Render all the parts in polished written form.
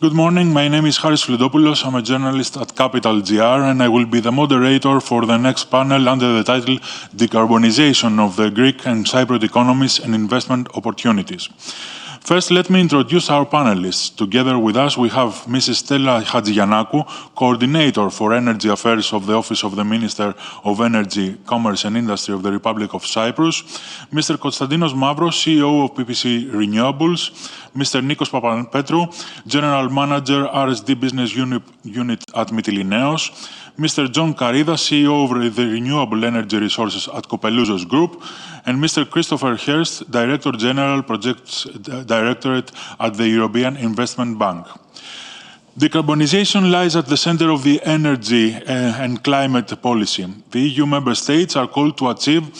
Good morning, my name is Charis Floudopoulos, I'm a journalist at Capital.gr and I will be the moderator for the next panel under the title Decarbonisation of the Greek and Cypriot Economies and Investment Opportunities. First, let me introduce our panelists. Together with us, we have Mrs. Stella Hadjigiannakou, Coordinator for Energy Affairs of the Office of the Minister of Energy, Commerce and Industry of the Republic of Cyprus, Mr. Konstantinos Mavros, CEO of PPC Renewables, Mr. Nikos Papapetrou, General Manager, RSD Business Unit at Mytilineos, Mr. John Karydas, CEO of the Renewable Energy Resources at Copelouzos Group, and Mr. Christopher Hurst, Director General Projects Directorate at the European Investment Bank. Decarbonisation lies at the center of the energy and climate policy. The EU member states are called to achieve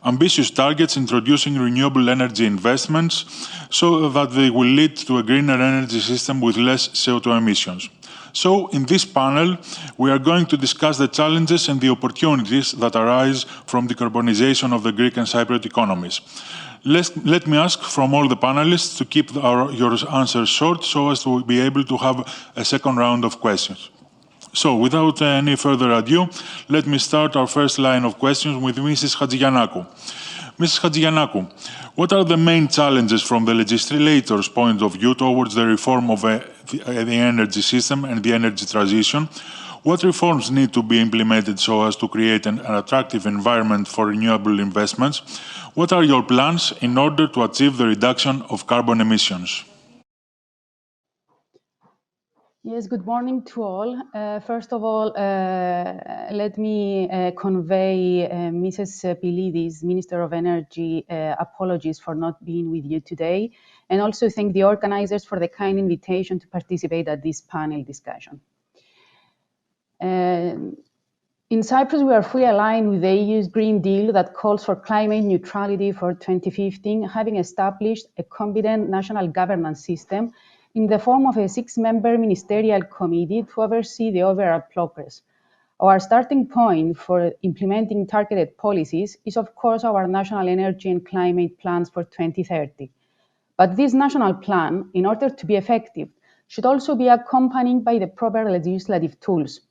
ambitious targets introducing renewable energy investments so that they will lead to a greener energy system with less CO2 emissions. So, in this panel, we are going to discuss the challenges and the opportunities that arise from decarbonization of the Greek and Cypriot economies. Let me ask from all the panelists to keep your answers short so as to be able to have a second round of questions. So, without any further ado, let me start our first line of questions with Mrs. Hadjigiannakou. Mrs. Hadjigiannakou, what are the main challenges from the legislator's point of view towards the reform of the energy system and the energy transition? What reforms need to be implemented so as to create an attractive environment for renewable investments? What are your plans in order to achieve the reduction of carbon emissions? Yes, good morning to all. First of all, let me convey Mrs. Pilides, Minister of Energy, apologies for not being with you today, and also thank the organizers for the kind invitation to participate at this panel discussion. In Cyprus, we are fully aligned with the EU's Green Deal that calls for climate neutrality for 2050, having established a competent national governance system in the form of a 6-member ministerial committee to oversee the overall progress. Our starting point for implementing targeted policies is, of course, our national energy and climate plans for 2030. But this national plan, in order to be effective, should also be accompanied by the proper legislative tools.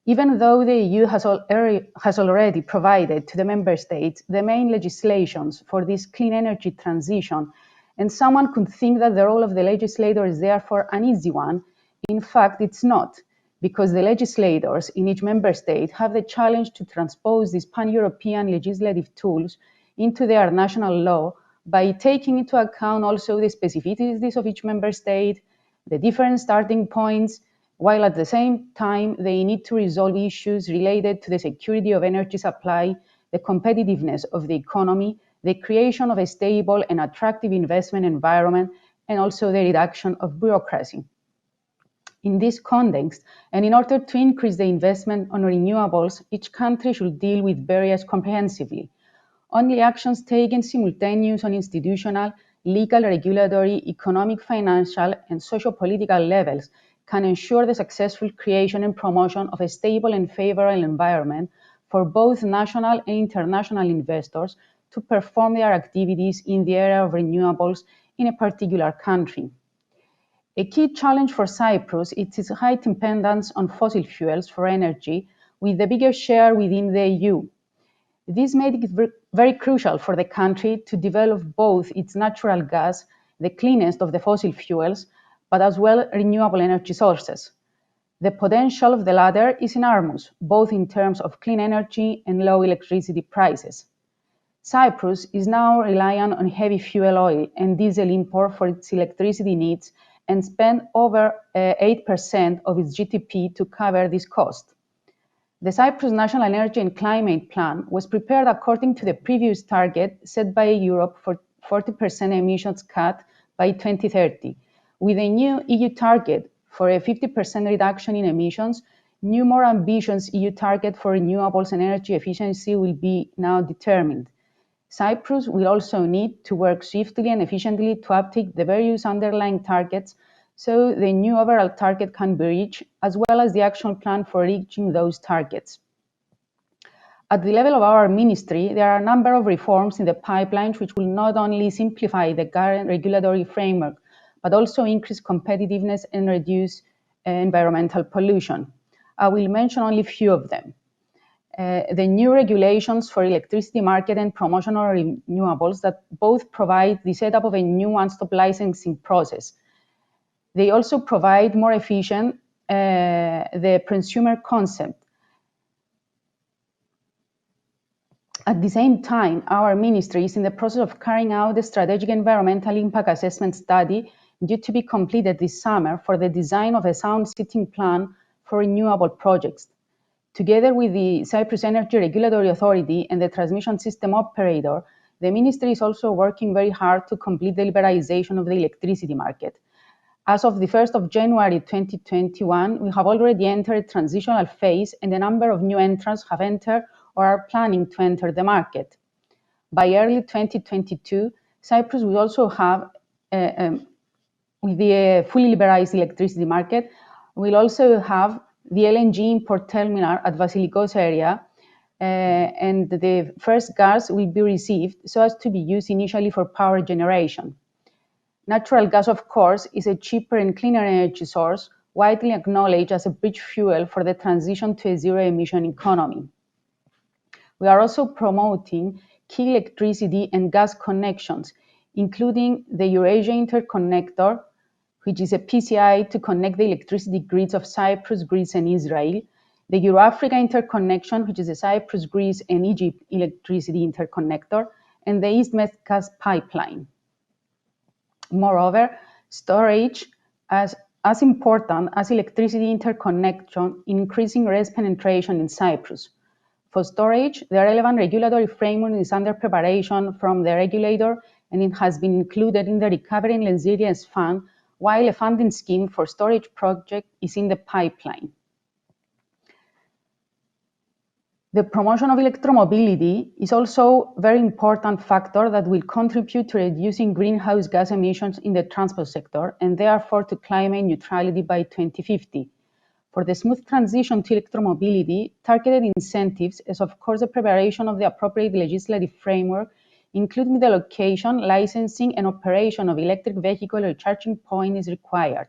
Even though the EU has already provided to the member states the main legislations for this clean energy transition, and someone could think that the role of the legislator is therefore an easy one, in fact, it's not, because the legislators in each member state have the challenge to transpose these pan-European legislative tools into their national law by taking into account also the specificities of each member state, the different starting points, while at the same time they need to resolve issues related to the security of energy supply, the competitiveness of the economy, the creation of a stable and attractive investment environment, and also the reduction of bureaucracy. In this context, and in order to increase the investment on renewables, each country should deal with barriers comprehensively. Only actions taken simultaneously on institutional, legal, regulatory, economic, financial, and socio-political levels can ensure the successful creation and promotion of a stable and favorable environment for both national and international investors to perform their activities in the area of renewables in a particular country. A key challenge for Cyprus is its high dependence on fossil fuels for energy, with the biggest share within the EU. This made it very crucial for the country to develop both its natural gas, the cleanest of the fossil fuels, but as well renewable energy sources. The potential of the latter is enormous, both in terms of clean energy and low electricity prices. Cyprus is now reliant on heavy fuel oil and diesel import for its electricity needs and spend over 8% of its GDP to cover this cost. The Cyprus National Energy and Climate Plan was prepared according to the previous target set by Europe for 40% emissions cut by 2030. With a new EU target for a 50% reduction in emissions, new, more ambitious EU target for renewables and energy efficiency will be now determined. Cyprus will also need to work swiftly and efficiently to uptake the various underlying targets so the new overall target can be reached, as well as the action plan for reaching those targets. At the level of our ministry, there are a number of reforms in the pipeline which will not only simplify the current regulatory framework, but also increase competitiveness and reduce environmental pollution. I will mention only a few of them. The new regulations for electricity market and promotion of renewables that both provide the setup of a new one-stop licensing process. They also provide more efficient the consumer concept. At the same time, our ministry is in the process of carrying out a strategic environmental impact assessment study due to be completed this summer for the design of a sound sitting plan for renewable projects. Together with the Cyprus Energy Regulatory Authority and the transmission system operator, the ministry is also working very hard to complete the liberalization of the electricity market. As of the 1st of January 2021, we have already entered a transitional phase and a number of new entrants have entered or are planning to enter the market. By early 2022, Cyprus will also have, with the fully liberalized electricity market, we'll also have the LNG import terminal at Vasilikos area, and the first gas will be received so as to be used initially for power generation. Natural gas, of course, is a cheaper and cleaner energy source, widely acknowledged as a bridge fuel for the transition to a zero-emission economy. We are also promoting key electricity and gas connections, including the Eurasia Interconnector, which is a PCI to connect the electricity grids of Cyprus, Greece, and Israel, the Euro-Africa Interconnection, which is a Cyprus, Greece, and Egypt electricity interconnector, and the East-Med gas pipeline. Moreover, storage as important as electricity interconnection in increasing RES penetration in Cyprus. For storage, the relevant regulatory framework is under preparation from the regulator, and it has been included in the Recovery and Resilience Fund, while a funding scheme for storage project is in the pipeline. The promotion of electromobility is also a very important factor that will contribute to reducing greenhouse gas emissions in the transport sector and therefore to climate neutrality by 2050. For the smooth transition to electromobility, targeted incentives is of course the preparation of the appropriate legislative framework, including the location, licensing, and operation of electric vehicle recharging points is required.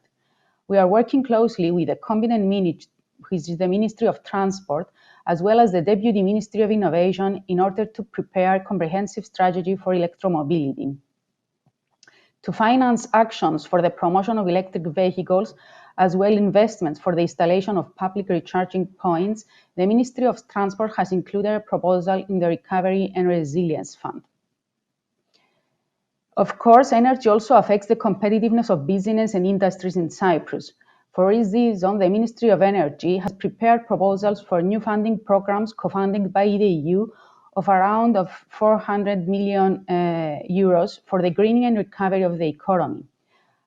We are working closely with the competent ministry, which is the Ministry of Transport, as well as the Deputy Ministry of Innovation, in order to prepare a comprehensive strategy for electromobility. To finance actions for the promotion of electric vehicles, as well investments for the installation of public recharging points, the Ministry of Transport has included a proposal in the Recovery and Resilience Fund. Of course, energy also affects the competitiveness of business and industries in Cyprus. For this reason, the Ministry of Energy has prepared proposals for new funding programs co-funded by the EU of around 400 million euros for the greening and recovery of the economy.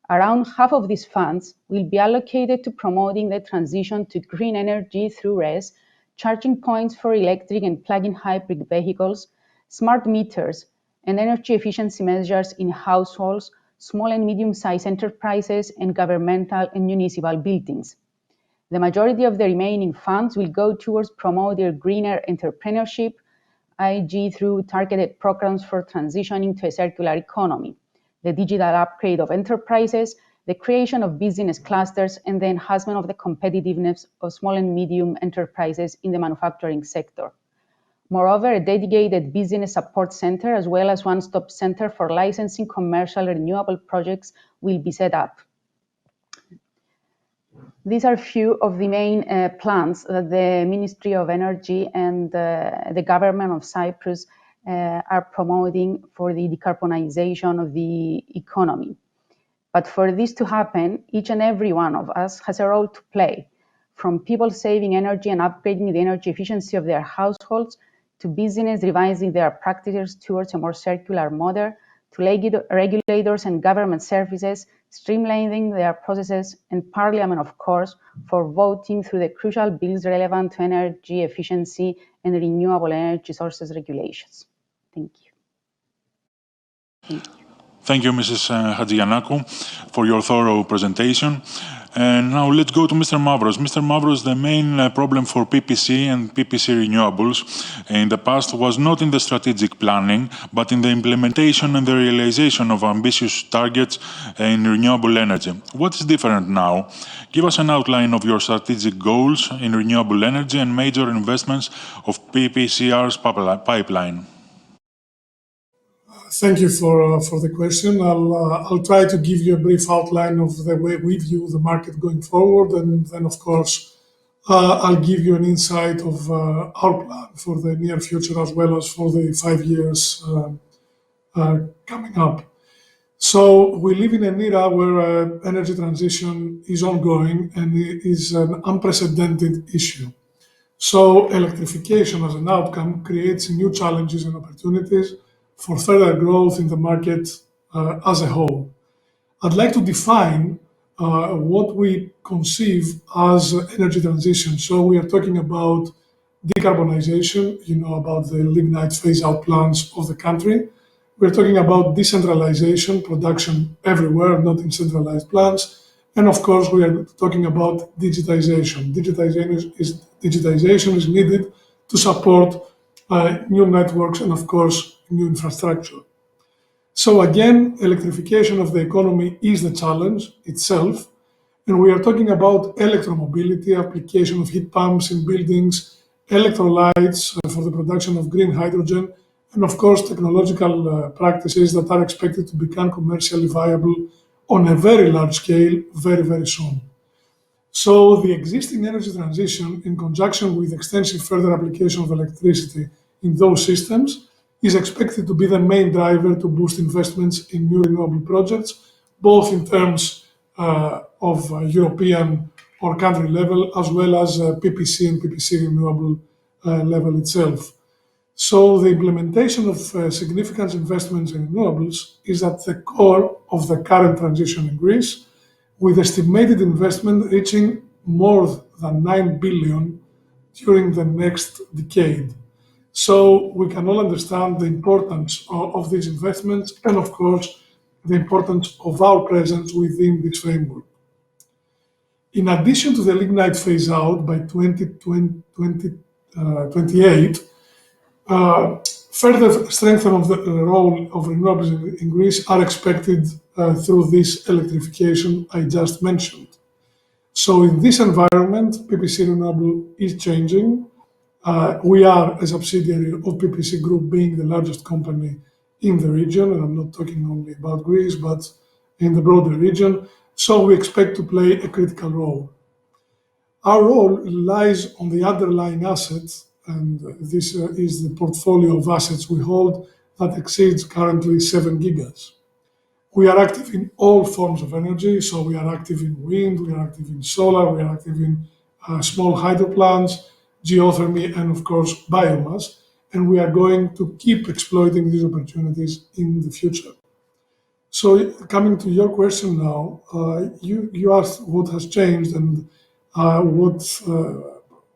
Around half of these funds will be allocated to promoting the transition to green energy through RES, charging points for electric and plug-in hybrid vehicles, smart meters, and energy efficiency measures in households, small and medium-sized enterprises, and governmental and municipal buildings. The majority of the remaining funds will go towards promoting greener entrepreneurship, i.e. through targeted programs for transitioning to a circular economy, the digital upgrade of enterprises, the creation of business clusters, and the enhancement of the competitiveness of small and medium enterprises in the manufacturing sector. Moreover, a dedicated business support center, as well as one-stop center for licensing commercial renewable projects, will be set up. These are a few of the main plans that the Ministry of Energy and the government of Cyprus are promoting for the decarbonization of the economy. But for this to happen, each and every one of us has a role to play, from people saving energy and upgrading the energy efficiency of their households, to business revising their practices towards a more circular model, to regulators and government services, streamlining their processes, and Parliament, of course, for voting through the crucial bills relevant to energy efficiency and renewable energy sources regulations. Thank you. Thank you, Mrs. Hadjigiannakou, for your thorough presentation. And now let's go to Mr. Mavros. Mr. Mavros, the main problem for PPC and PPC renewables in the past was not in the strategic planning, but in the implementation and the realization of ambitious targets in renewable energy. What is different now? Give us an outline of your strategic goals in renewable energy and major investments of PPCR's pipeline. Thank you for the question. I'll try to give you a brief outline of the way we view the market going forward, and then, of course, I'll give you an insight of our plan for the near future as well as for the 5 years coming up. So we live in an era where energy transition is ongoing and it is an unprecedented issue. So electrification as an outcome creates new challenges and opportunities for further growth in the market as a whole. I'd like to define what we conceive as energy transition. So we are talking about decarbonization, about the lignite phase-out plans of the country. We're talking about decentralization, production everywhere, not in centralized plants. And of course, we are talking about digitization. Digitization is needed to support new networks and, of course, new infrastructure. So again, electrification of the economy is the challenge itself. And we are talking about electromobility, application of heat pumps in buildings, electrolytes for the production of green hydrogen, and of course, technological practices that are expected to become commercially viable on a very large scale very, very soon. So the existing energy transition, in conjunction with extensive further application of electricity in those systems, is expected to be the main driver to boost investments in new renewable projects, both in terms of European or country level, as well as PPC and PPC renewable level itself. So the implementation of significant investments in renewables is at the core of the current transition in Greece, with estimated investment reaching more than 9 billion during the next decade. So we can all understand the importance of these investments and, of course, the importance of our presence within this framework. In addition to the lignite phase-out by 2028, further strengthening of the role of renewables in Greece are expected through this electrification I just mentioned. So in this environment, PPC Renewable is changing. We are a subsidiary of PPC Group, being the largest company in the region, and I'm not talking only about Greece, but in the broader region. So we expect to play a critical role. Our role lies on the underlying assets, and this is the portfolio of assets we hold that exceeds currently 7 gigas. We are active in all forms of energy, so we are active in wind, we are active in solar, we are active in small hydro plants, geothermy, and of course biomass, and we are going to keep exploiting these opportunities in the future. So coming to your question now, you asked what has changed and what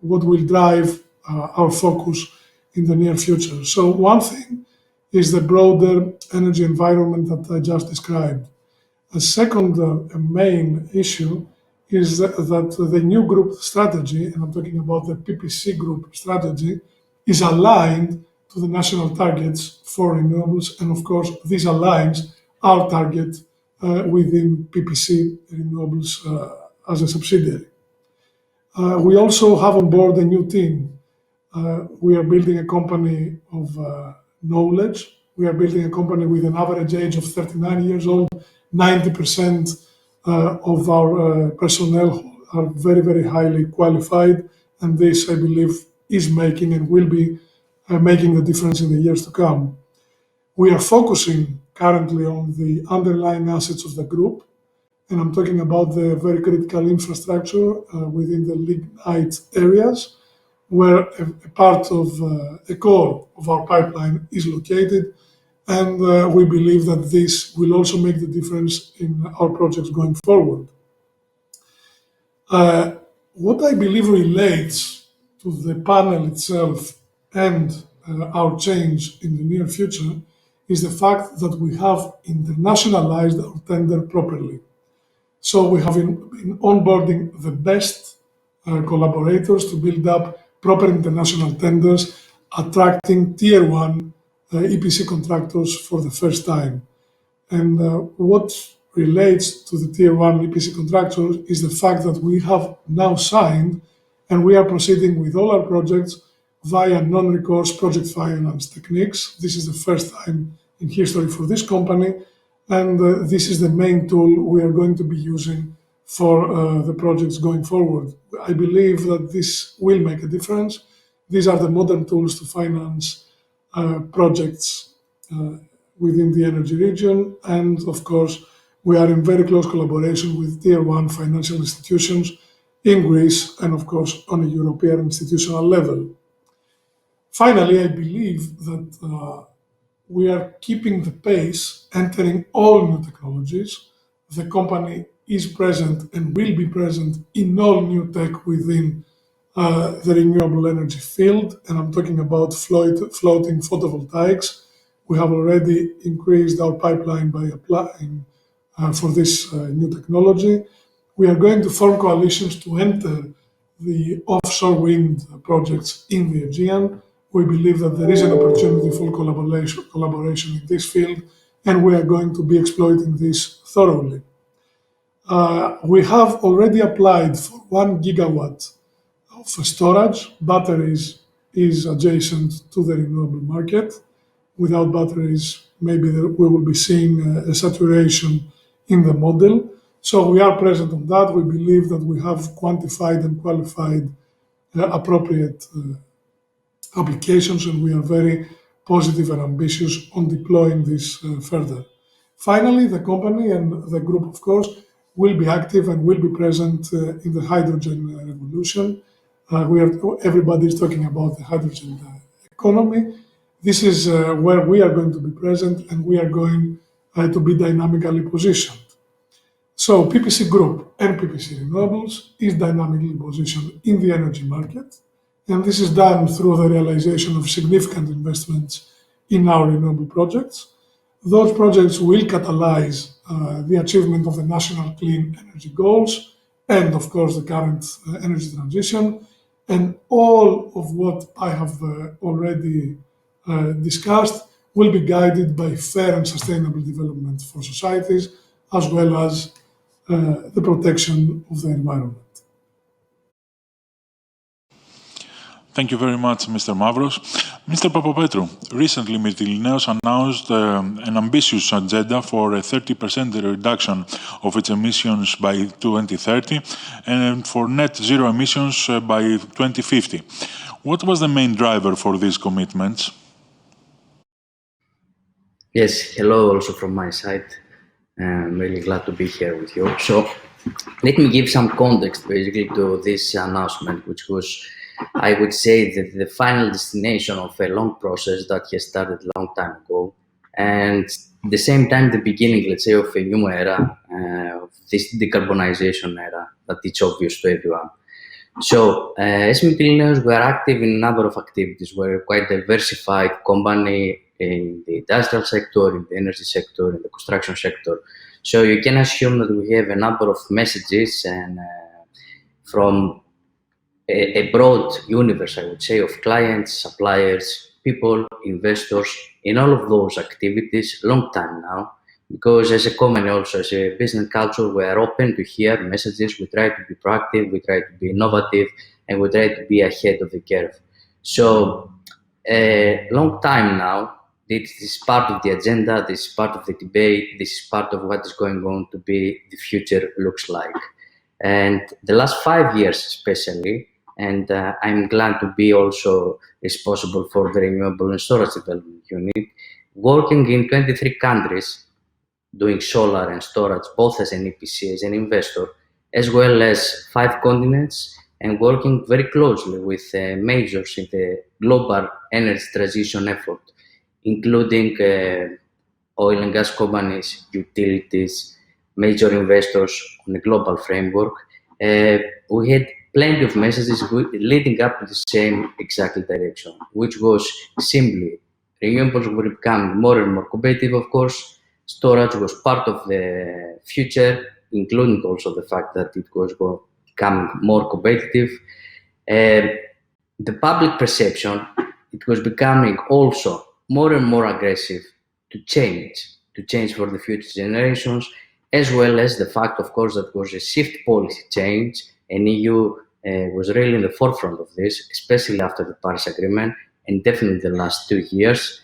will drive our focus in the near future. So one thing is the broader energy environment that I just described. A second main issue is that the new group strategy, and I'm talking about the PPC group strategy, is aligned to the national targets for renewables, and of course this aligns our target within PPC Renewables as a subsidiary. We also have on board a new team. We are building a company of knowledge. We are building a company with an average age of 39 years old. 90% of our personnel are very, very highly qualified, and this, I believe, is making and will be making the difference in the years to come. We are focusing currently on the underlying assets of the group, and I'm talking about the very critical infrastructure within the lignite areas, where a part of a core of our pipeline is located, And we believe that this will also make the difference in our projects going forward. What I believe relates to the panel itself and our change in the near future is the fact that we have internationalized our tender properly. So we have been onboarding the best collaborators to build up proper international tenders, attracting tier one EPC contractors for the first time. And what relates to the tier one EPC contractors is the fact that we have now signed and we are proceeding with all our projects via non-recourse project finance techniques. This is the first time in history for this company, and this is the main tool we are going to be using for the projects going forward. I believe that this will make a difference. These are the modern tools to finance projects within the energy region. And of course, we are in very close collaboration with tier one financial institutions in Greece and of course on a European institutional level. Finally, I believe that we are keeping the pace, entering all new technologies. The company is present and will be present in all new tech within the renewable energy field, and I'm talking about floating photovoltaics. We have already increased our pipeline by applying for this new technology. We are going to form coalitions to enter the offshore wind projects in the Aegean. We believe that there is an opportunity for collaboration in this field, and we are going to be exploiting this thoroughly. We have already applied for 1 gigawatt of storage. Batteries is adjacent to the renewable market. Without batteries, maybe we will be seeing a saturation in the model. So we are present on that. We believe that we have quantified and qualified appropriate applications, and we are very positive and ambitious on deploying this further. Finally, the company and the group, of course, will be active and will be present in the hydrogen revolution. Everybody is talking about the hydrogen economy. This is where we are going to be present, and we are going to be dynamically positioned. So PPC Group and PPC Renewables is dynamically positioned in the energy market, and this is done through the realization of significant investments in our renewable projects. Those projects will catalyze the achievement of the national clean energy goals and, of course, the current energy transition. And all of what I have already discussed will be guided by fair and sustainable development for societies, as well as the protection of the environment. Thank you very much, Mr. Mavros. Mr. Papapetrou, recently Mytilineos announced an ambitious agenda for a 30% reduction of its emissions by 2030 and for net zero emissions by 2050. What was the main driver for these commitments? Yes, hello also from my side. I'm really glad to be here with you. So let me give some context basically to this announcement, which was, I would say, that the final destination of a long process that has started a long time ago, and at the same time the beginning, let's say, of a new era, of this decarbonization era that it's obvious to everyone. So as Mytilineos, we are active in a number of activities. We're quite diversified company in the industrial sector, in the energy sector, in the construction sector. So you can assume that we have a number of messages and from a broad universe, I would say, of clients, suppliers, people, investors, in all of those activities, long time now. Because as a company, also as a business culture, we are open to hear messages. We try to be proactive, we try to be innovative, and we try to be ahead of the curve. So a long time now, this is part of the agenda, this is part of the debate, this is part of what is going on to be the future looks like. And the last 5 years especially, and I'm glad to be also responsible for the Renewable and Storage Development Unit, working in 23 countries, doing solar and storage, both as an EPC, as an investor, as well as 5 continents, and working very closely with majors in the global energy transition effort including oil and gas companies, utilities, major investors on a global framework. We had plenty of messages leading up to the same exactly direction, which was simply renewables were becoming more and more competitive, of course. Storage was part of the future, including also the fact that it was becoming more competitive. The public perception, it was becoming also more and more aggressive to change for the future generations, as well as the fact, of course, that was a shift policy change, and EU was really in the forefront of this, especially after the Paris Agreement, and definitely the last 2 years,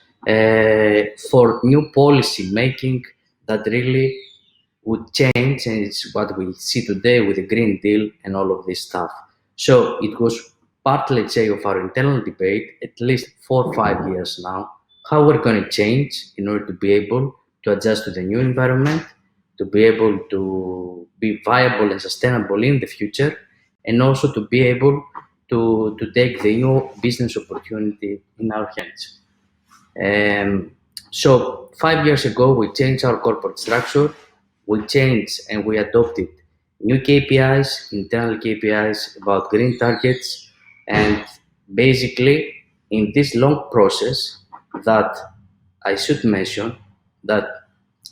for new policy making that really would change, and it's what we see today with the Green Deal and all of this stuff. So it was part, let's say, of our internal debate, at least 4 or 5 years now, how we're going to change in order to be able to adjust to the new environment, to be able to be viable and sustainable in the future, and also to be able to take the new business opportunity in our hands. So 5 years ago, we changed our corporate structure. We changed and we adopted new KPIs, internal KPIs about green targets. And basically, in this long process that I should mention that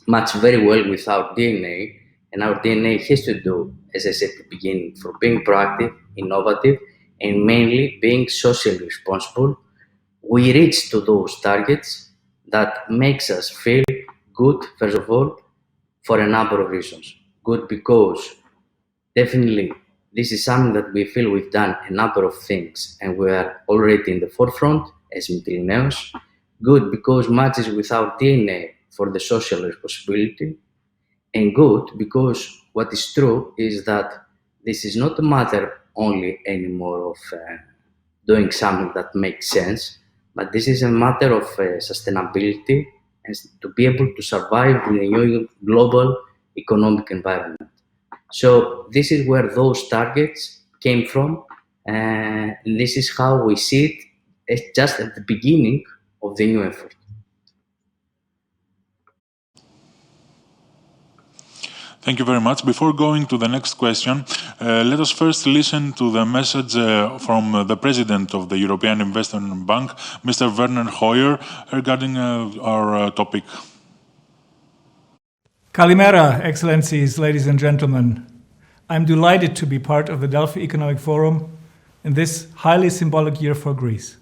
match very well with our DNA, and our DNA has to do, as I said at the beginning, for being proactive, innovative, and mainly being socially responsible. We reach to those targets that makes us feel good, first of all, for a number of reasons. Good because definitely this is something that we feel we've done a number of things and we are already in the forefront as Mytilineos. Good because matches with our DNA for the social responsibility. And good because what is true is that this is not a matter only anymore of doing something that makes sense, but this is a matter of sustainability and to be able to survive in a new global economic environment. So this is where those targets came from, and this is how we see it as just at the beginning of the new effort. Thank you very much. Before going to the next question, let us first listen to the message from the President of the European Investment Bank, Mr. Werner Hoyer, regarding our topic. Kalimera, Excellencies, ladies and gentlemen. I'm delighted to be part of the Delphi Economic Forum in this highly symbolic year for Greece.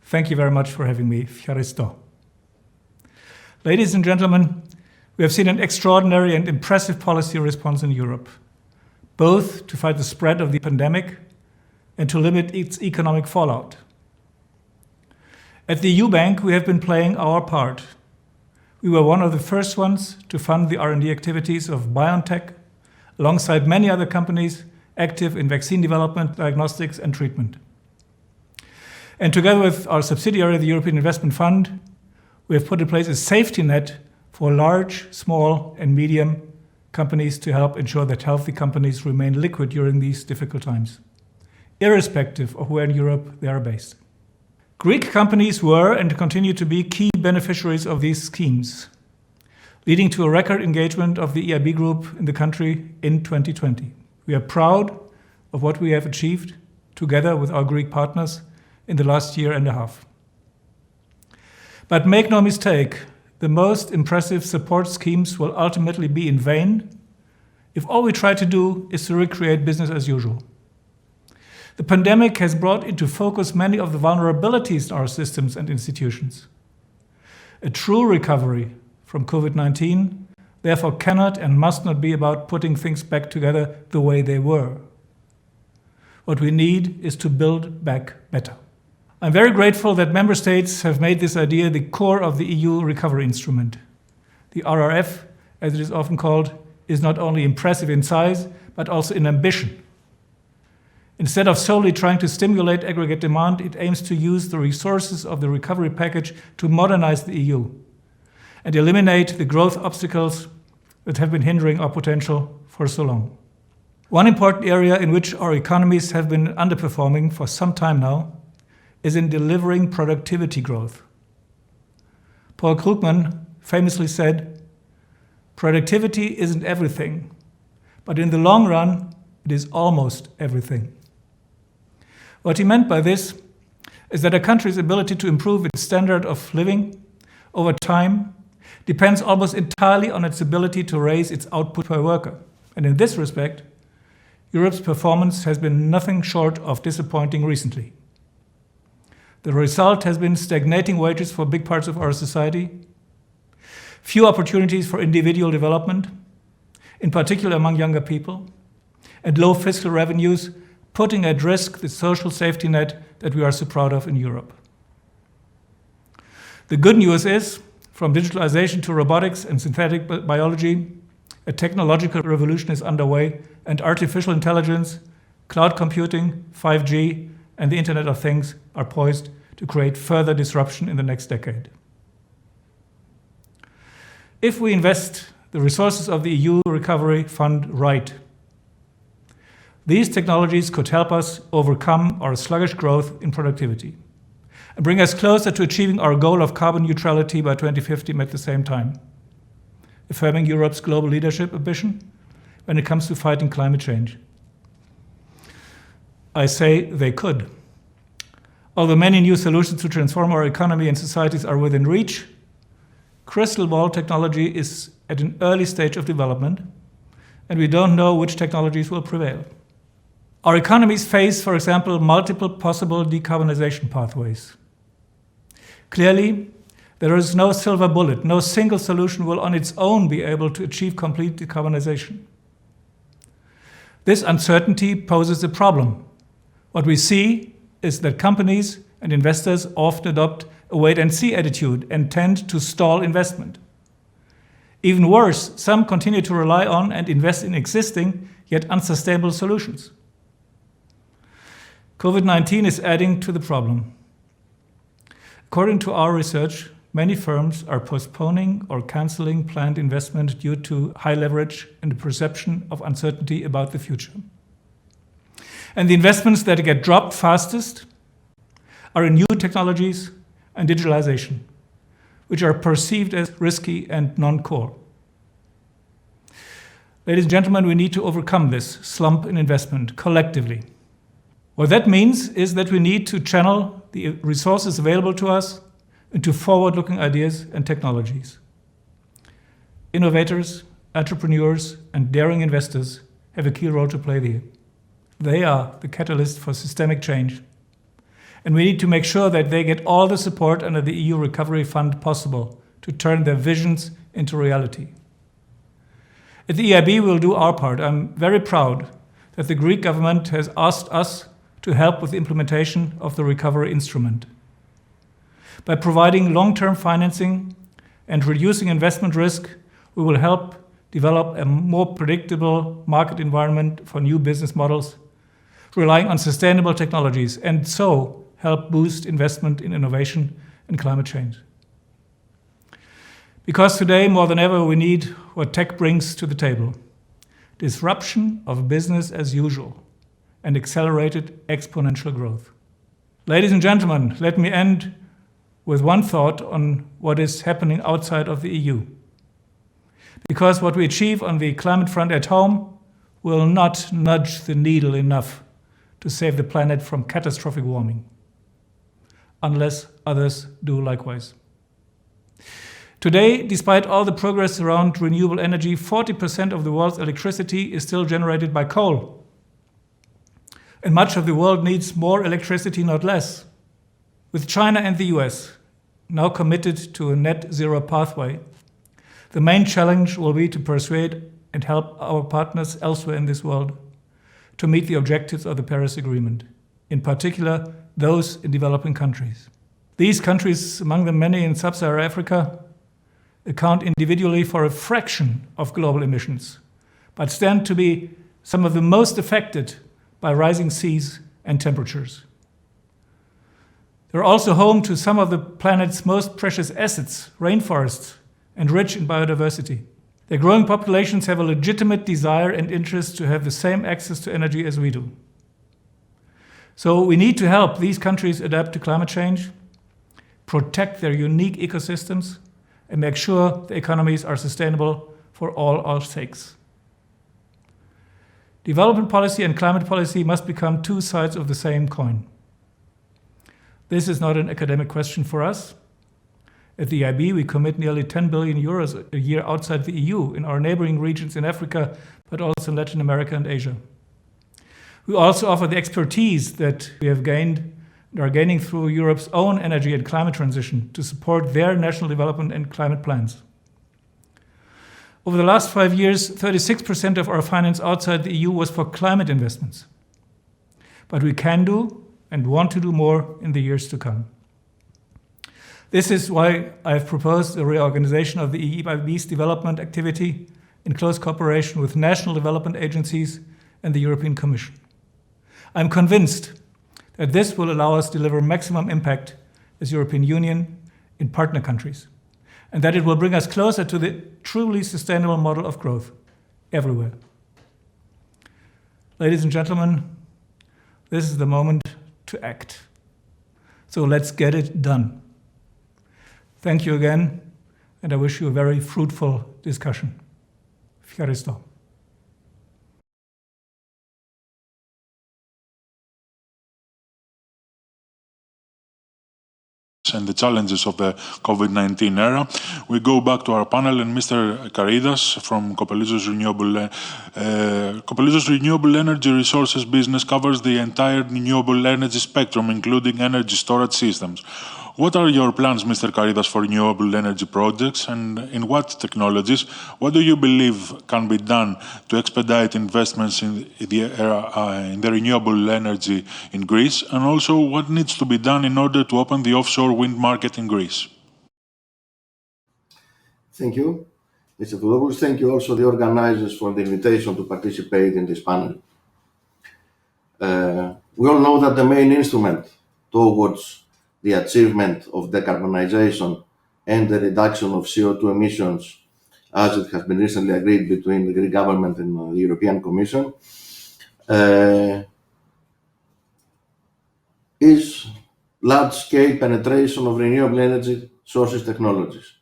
Thank you very much for having me. Ευχαριστώ. Ladies and gentlemen, we have seen an extraordinary and impressive policy response in Europe, both to fight the spread of the pandemic and to limit its economic fallout. At the EU Bank, we have been playing our part. We were one of the first ones to fund the R&D activities of BioNTech, alongside many other companies active in vaccine development, diagnostics, and treatment. And together with our subsidiary, the European Investment Fund, we have put in place a safety net for large, small, and medium companies to help ensure that healthy companies remain liquid during these difficult times, irrespective of where in Europe they are based. Greek companies were and continue to be key beneficiaries of these schemes, leading to a record engagement of the EIB group in the country in 2020. We are proud of what we have achieved together with our Greek partners in the last year and a half. But make no mistake, the most impressive support schemes will ultimately be in vain if all we try to do is to recreate business as usual. The pandemic has brought into focus many of the vulnerabilities in our systems and institutions. A true recovery from COVID-19 therefore cannot and must not be about putting things back together the way they were. What we need is to build back better. I'm very grateful that member states have made this idea the core of the EU recovery instrument. The RRF, as it is often called, is not only impressive in size, but also in ambition. Instead of solely trying to stimulate aggregate demand, it aims to use the resources of the recovery package to modernize the EU and eliminate the growth obstacles that have been hindering our potential for so long. One important area in which our economies have been underperforming for some time now is in delivering productivity growth. Paul Krugman famously said, "Productivity isn't everything, but in the long run, it is almost everything." What he meant by this is that a country's ability to improve its standard of living over time depends almost entirely on its ability to raise its output per worker. And in this respect, Europe's performance has been nothing short of disappointing recently. The result has been stagnating wages for big parts of our society, few opportunities for individual development, in particular among younger people, and low fiscal revenues, putting at risk the social safety net that we are so proud of in Europe. The good news is, from digitalization to robotics and synthetic biology, a technological revolution is underway, and artificial intelligence, cloud computing, 5G, and the Internet of Things are poised to create further disruption in the next decade. If we invest the resources of the EU Recovery Fund right, these technologies could help us overcome our sluggish growth in productivity and bring us closer to achieving our goal of carbon neutrality by 2050 at the same time, affirming Europe's global leadership ambition when it comes to fighting climate change. I say they could. Although many new solutions to transform our economy and societies are within reach, crystal ball technology is at an early stage of development, and we don't know which technologies will prevail. Our economies face, for example, multiple possible decarbonization pathways. Clearly, there is no silver bullet. No single solution will on its own be able to achieve complete decarbonization. This uncertainty poses a problem. What we see is that companies and investors often adopt a wait-and-see attitude and tend to stall investment. Even worse, some continue to rely on and invest in existing yet unsustainable solutions. COVID-19 is adding to the problem. According to our research, many firms are postponing or canceling planned investment due to high leverage and the perception of uncertainty about the future. And the investments that get dropped fastest are in new technologies and digitalization, which are perceived as risky and non-core. Ladies and gentlemen, we need to overcome this slump in investment collectively. What that means is that we need to channel the resources available to us into forward-looking ideas and technologies. Innovators, entrepreneurs, and daring investors have a key role to play here. They are the catalyst for systemic change, and we need to make sure that they get all the support under the EU Recovery Fund possible to turn their visions into reality. At the EIB, we'll do our part. I'm very proud that the Greek government has asked us to help with the implementation of the recovery instrument. By providing long-term financing and reducing investment risk, we will help develop a more predictable market environment for new business models, relying on sustainable technologies, and so help boost investment in innovation and climate change. Because today, more than ever, we need what tech brings to the table: disruption of business as usual and accelerated exponential growth. Ladies and gentlemen, let me end with one thought on what is happening outside of the EU. Because what we achieve on the climate front at home will not nudge the needle enough to save the planet from catastrophic warming, unless others do likewise. Today, despite all the progress around renewable energy, 40% of the world's electricity is still generated by coal. And much of the world needs more electricity, not less. With China and the US now committed to a net zero pathway, the main challenge will be to persuade and help our partners elsewhere in this world to meet the objectives of the Paris Agreement, in particular those in developing countries. These countries, among them many in sub-Saharan Africa, account individually for a fraction of global emissions, but stand to be some of the most affected by rising seas and temperatures. They're also home to some of the planet's most precious assets, rainforests, and rich in biodiversity. Their growing populations have a legitimate desire and interest to have the same access to energy as we do. So we need to help these countries adapt to climate change, protect their unique ecosystems, and make sure the economies are sustainable for all our sakes. Development policy and climate policy must become two sides of the same coin. This is not an academic question for us. At the EIB, we commit nearly 10 billion euros a year outside the EU in our neighboring regions in Africa, but also in Latin America and Asia. We also offer the expertise that we have gained and are gaining through Europe's own energy and climate transition to support their national development and climate plans. Over the last 5 years, 36% of our finance outside the EU was for climate investments. But we can do and want to do more in the years to come. This is why I have proposed a reorganization of the EIB's development activity in close cooperation with national development agencies and the European Commission. I'm convinced that this will allow us to deliver maximum impact as European Union in partner countries, and that it will bring us closer to the truly sustainable model of growth everywhere. Ladies and gentlemen, this is the moment to act. So let's get it done. Thank you again, and I wish you a very fruitful discussion. Ευχαριστώ. And the challenges of the COVID-19 era. We go back to our panel and Mr. Karydas from Copelouzos Renewable. Copelouzos Renewable Energy Resources business covers the entire renewable energy spectrum, including energy storage systems. What are your plans, Mr. Karydas, for renewable energy projects, and in what technologies? What do you believe can be done to expedite investments in the renewable energy in Greece? And also, what needs to be done in order to open the offshore wind market in Greece? Thank you, Mr. Floudopoulos. Thank you also the organizers for the invitation to participate in this panel. We all know that the main instrument towards the achievement of decarbonization and the reduction of CO2 emissions, as it has been recently agreed between the Greek government and the European Commission, is large-scale penetration of renewable energy sources technologies,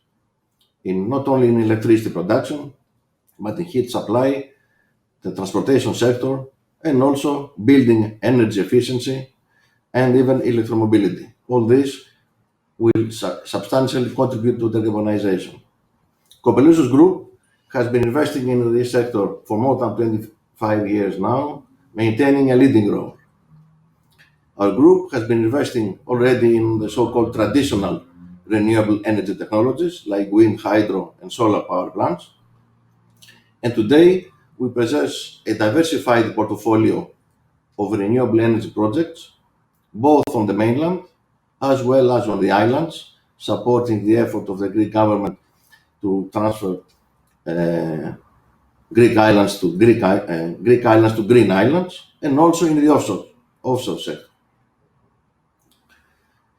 not only in electricity production, but in heat supply, the transportation sector, and also building energy efficiency and even electromobility. All this will substantially contribute to decarbonization. Copelouzos Group has been investing in this sector for more than 25 years now, maintaining a leading role. Our group has been investing already in the so-called traditional renewable energy technologies like wind, hydro, and solar power plants. And today, we possess a diversified portfolio of renewable energy projects, both on the mainland as well as on the islands, supporting the effort of the Greek government to transfer Greek islands to green islands, and also in the offshore sector.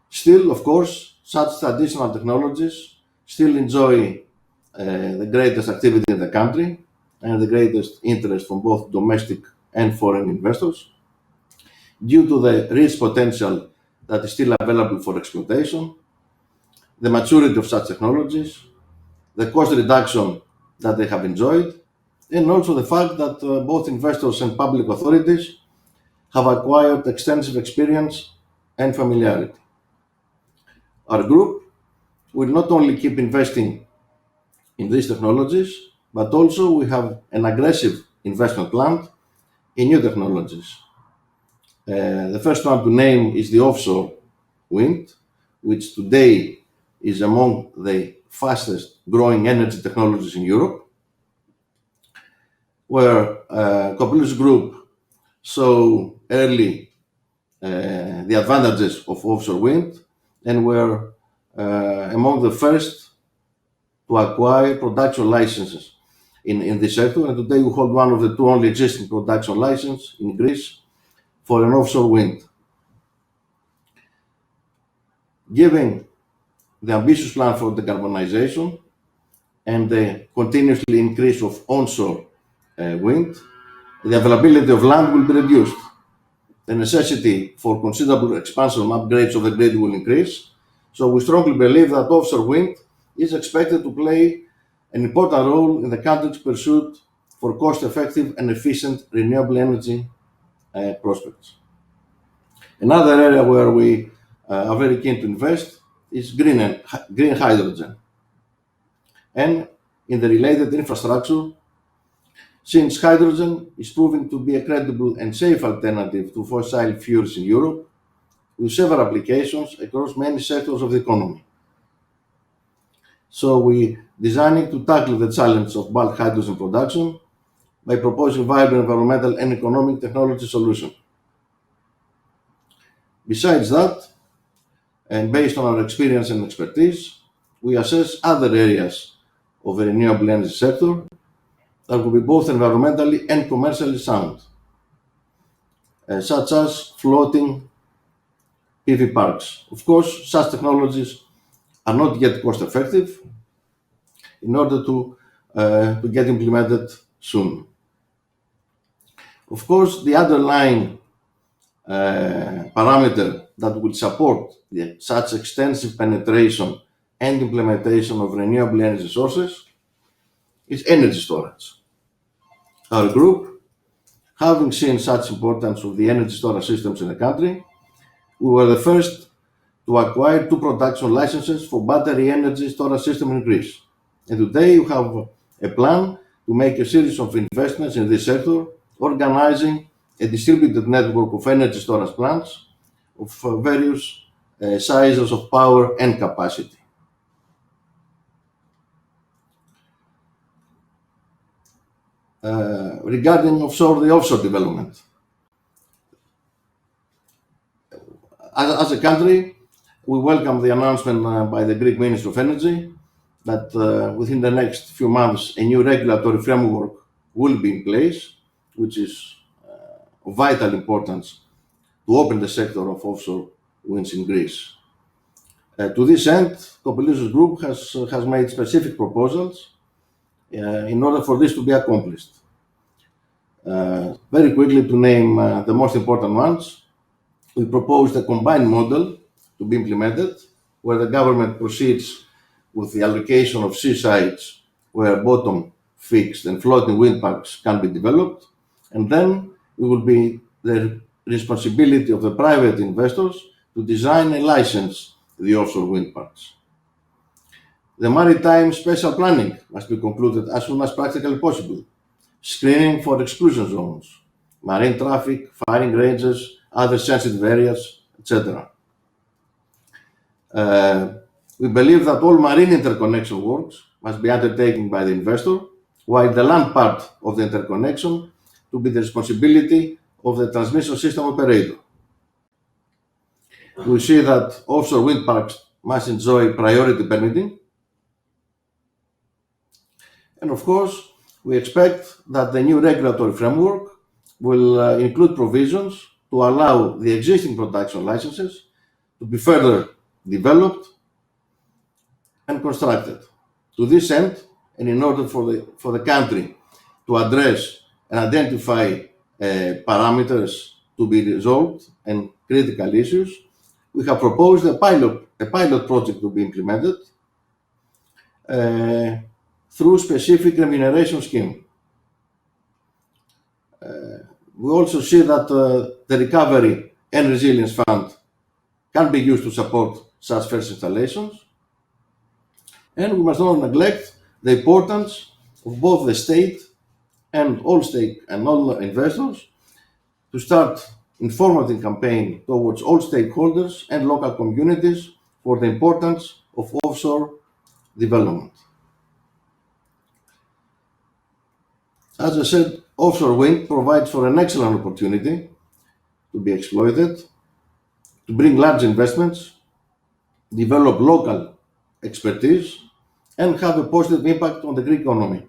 Still, of course, such traditional technologies still enjoy the greatest activity in the country and the greatest interest from both domestic and foreign investors due to the risk potential that is still available for exploitation, the maturity of such technologies, the cost reduction that they have enjoyed, and also the fact that both investors and public authorities have acquired extensive experience and familiarity. Our group will not only keep investing in these technologies, but also we have an aggressive investment plan in new technologies. The first one to name is the offshore wind, which today is among the fastest growing energy technologies in Europe, where Copelouzos Group saw early the advantages of offshore wind and were among the first to acquire production licenses in this sector. And today we hold one of the two only existing production licenses in Greece for an offshore wind. Given the ambitious plan for decarbonization and the continuously increase of onshore wind, the availability of land will be reduced. The necessity for considerable expansion and upgrades of the grid will increase. So we strongly believe that offshore wind is expected to play an important role in the country's pursuit for cost-effective and efficient renewable energy prospects. Another area where we are very keen to invest is green hydrogen and in the related infrastructure, since hydrogen is proving to be a credible and safe alternative to fossil fuels in Europe, with several applications across many sectors of the economy. So we designing to tackle the challenge of bulk hydrogen production by proposing viable environmental and economic technology solutions. Besides that, and based on our experience and expertise, we assess other areas of the renewable energy sector that will be both environmentally and commercially sound, such as floating PV parks. Of course, such technologies are not yet cost effective in order to get implemented soon. Of course, the underlying parameter that will support such extensive penetration and implementation of renewable energy sources is energy storage. Our group, having seen such importance of the energy storage systems in the country, we were the first to acquire 2 production licenses for battery energy storage system in Greece. And today we have a plan to make a series of investments in this sector, organizing a distributed network of energy storage plants of various sizes of power and capacity. Regarding the offshore development, as a country, we welcome the announcement by the Greek Ministry of Energy that within the next few months a new regulatory framework will be in place, which is of vital importance to open the sector of offshore winds in Greece. To this end, Copelouzos Group has made specific proposals in order for this to be accomplished. Very quickly, to name the most important ones, we proposed a combined model to be implemented, where the government proceeds with the allocation of sea sites where bottom, fixed and floating wind parks can be developed, and then it will be the responsibility of the private investors to design and license the offshore wind parks. The maritime special planning must be concluded as soon as practically possible. Screening for exclusion zones, marine traffic, firing ranges, other sensitive areas, etc. We believe that all marine interconnection works must be undertaken by the investor, while the land part of the interconnection to be the responsibility of the transmission system operator. We see that offshore wind parks must enjoy priority permitting. And of course, we expect that the new regulatory framework will include provisions to allow the existing production licenses to be further developed and constructed. To this end, and in order for the country to address and identify parameters to be resolved and critical issues, we have proposed a pilot project to be implemented through specific remuneration scheme. We also see that the Recovery and Resilience Fund can be used to support such first installations. And we must not neglect the importance of both the state and all investors to start informative campaign towards all stakeholders and local communities for the importance of offshore development. As I said, offshore wind provides for an excellent opportunity to be exploited, to bring large investments, develop local expertise, and have a positive impact on the Greek economy.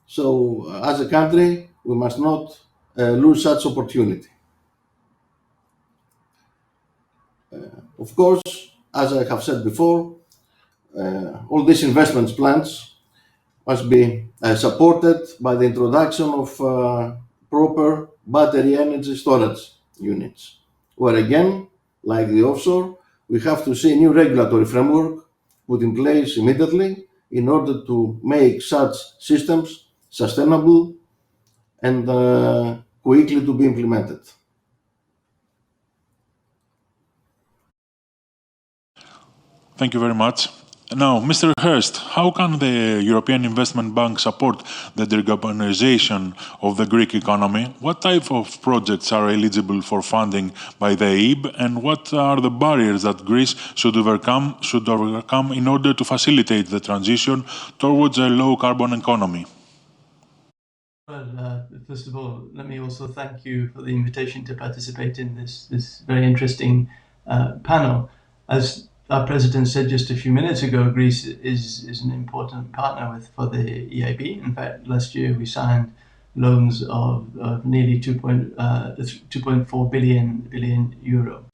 So, as a country, we must not lose such opportunity. Of course, as I have said before, all these investment plans must be supported by the introduction of proper battery energy storage units, where again, like the offshore, we have to see a new regulatory framework put in place immediately in order to make such systems sustainable and quickly to be implemented. Thank you very much. Now, Mr. Hurst, how can the European Investment Bank support the decarbonization of the Greek economy? What type of projects are eligible for funding by the EIB, and what are the barriers that Greece should overcome in order to facilitate the transition towards a low-carbon economy? Well, first of all, let me also thank you for the invitation to participate in this very interesting panel. As our president said just a few minutes ago, Greece is an important partner for the EIB. In fact, last year we signed loans of nearly 2.4 billion euro.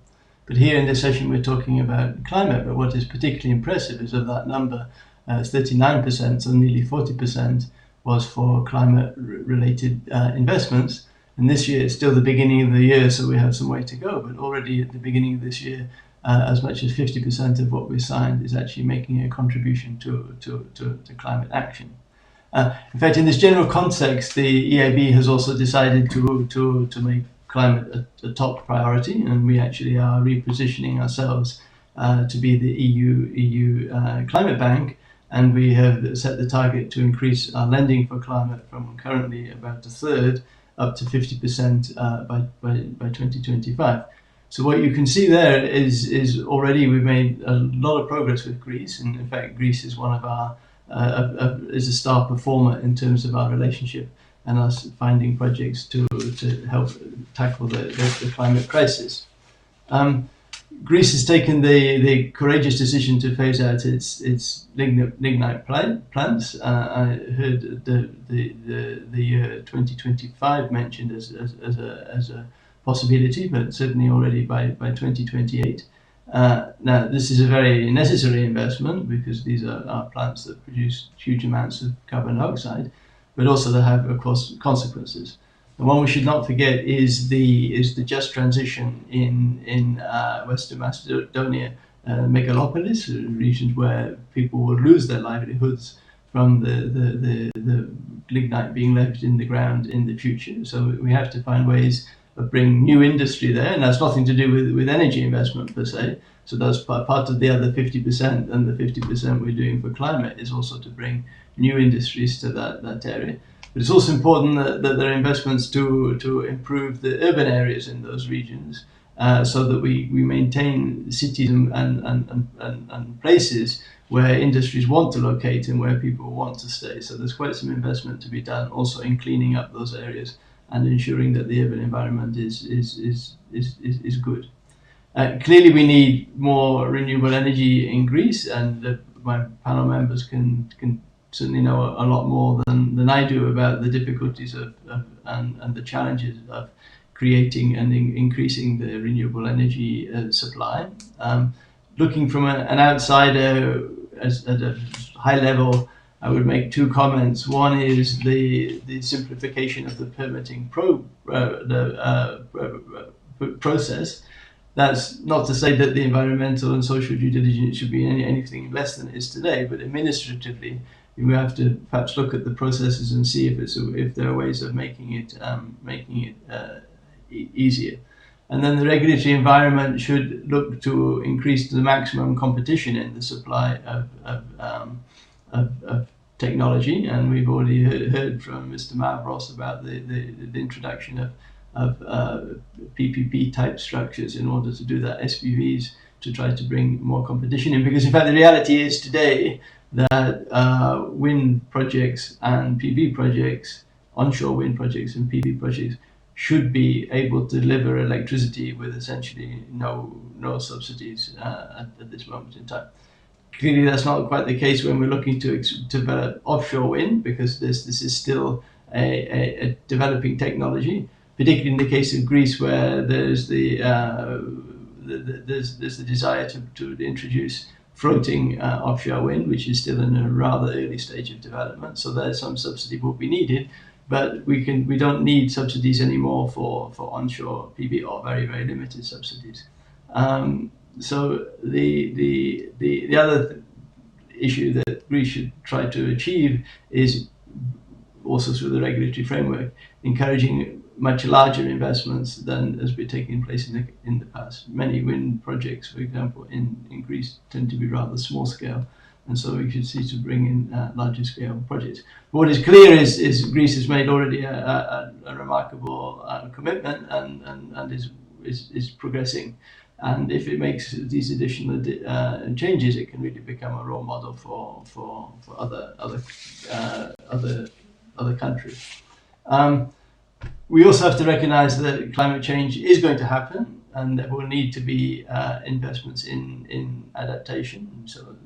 But here in this session we're talking about climate, but what is particularly impressive is of that number, 39%, so nearly 40%, was for climate-related investments. And this year, it's still the beginning of the year, so we have some way to go. But already at the beginning of this year, as much as 50% of what we signed is actually making a contribution to climate action. In fact, in this general context, the EIB has also decided to make climate a top priority, and we actually are repositioning ourselves to be the EU climate bank. And we have set the target to increase our lending for climate from currently about a third up to 50% by 2025. So what you can see there is already we've made a lot of progress with Greece, and in fact Greece is one of our is a star performer in terms of our relationship and us finding projects to help tackle the climate crisis. Greece has taken the courageous decision to phase out its lignite plants. I heard the year 2025 mentioned as a possibility, but certainly already by 2028. Now, this is a very necessary investment because these are plants that produce huge amounts of carbon dioxide, but also they have, of course, consequences. The one we should not forget is the just transition in Western Macedonia, megalopolis, regions where people will lose their livelihoods from the lignite being left in the ground in the future. So we have to find ways of bringing new industry there, and that's nothing to do with energy investment per se. So that's part of the other 50%, and the 50% we're doing for climate is also to bring new industries to that area. But it's also important that there are investments to improve the urban areas in those regions, so that we maintain cities and places where industries want to locate and where people want to stay. So there's quite some investment to be done also in cleaning up those areas and ensuring that the urban environment is good. Clearly, we need more renewable energy in Greece, and my panel members can certainly know a lot more than I do about the difficulties and the challenges of creating and increasing the renewable energy supply. Looking from an outsider at a high level, I would make two comments. One is the simplification of the permitting process. That's not to say that the environmental and social due diligence should be anything less than it is today, but administratively, we have to perhaps look at the processes and see if there are ways of making it easier. And then the regulatory environment should look to increase the maximum competition in the supply of technology. And we've already heard from Mr. Mavros about the introduction of PPP type structures in order to do that, SPVs, to try to bring more competition in. Because in fact the reality is today that wind projects and PV projects, onshore wind projects and PV projects, should be able to deliver electricity with essentially no subsidies at this moment in time. Clearly, that's not quite the case when we're looking to develop offshore wind, because this is still a developing technology, particularly in the case of Greece, where there's the desire to introduce floating offshore wind, which is still in a rather early stage of development. So there's some subsidy will be needed, but we don't need subsidies anymore for onshore PV, or very, very limited subsidies. So the other issue that Greece should try to achieve is also through the regulatory framework, encouraging much larger investments than has been taking place in the past. Many wind projects, for example, in Greece tend to be rather small scale, and so we should see to bring in larger scale projects. But what is clear is Greece has made already a remarkable commitment and is progressing. And if it makes these additional changes, it can really become a role model for other countries. We also have to recognize that climate change is going to happen, and there will need to be investments in adaptation. So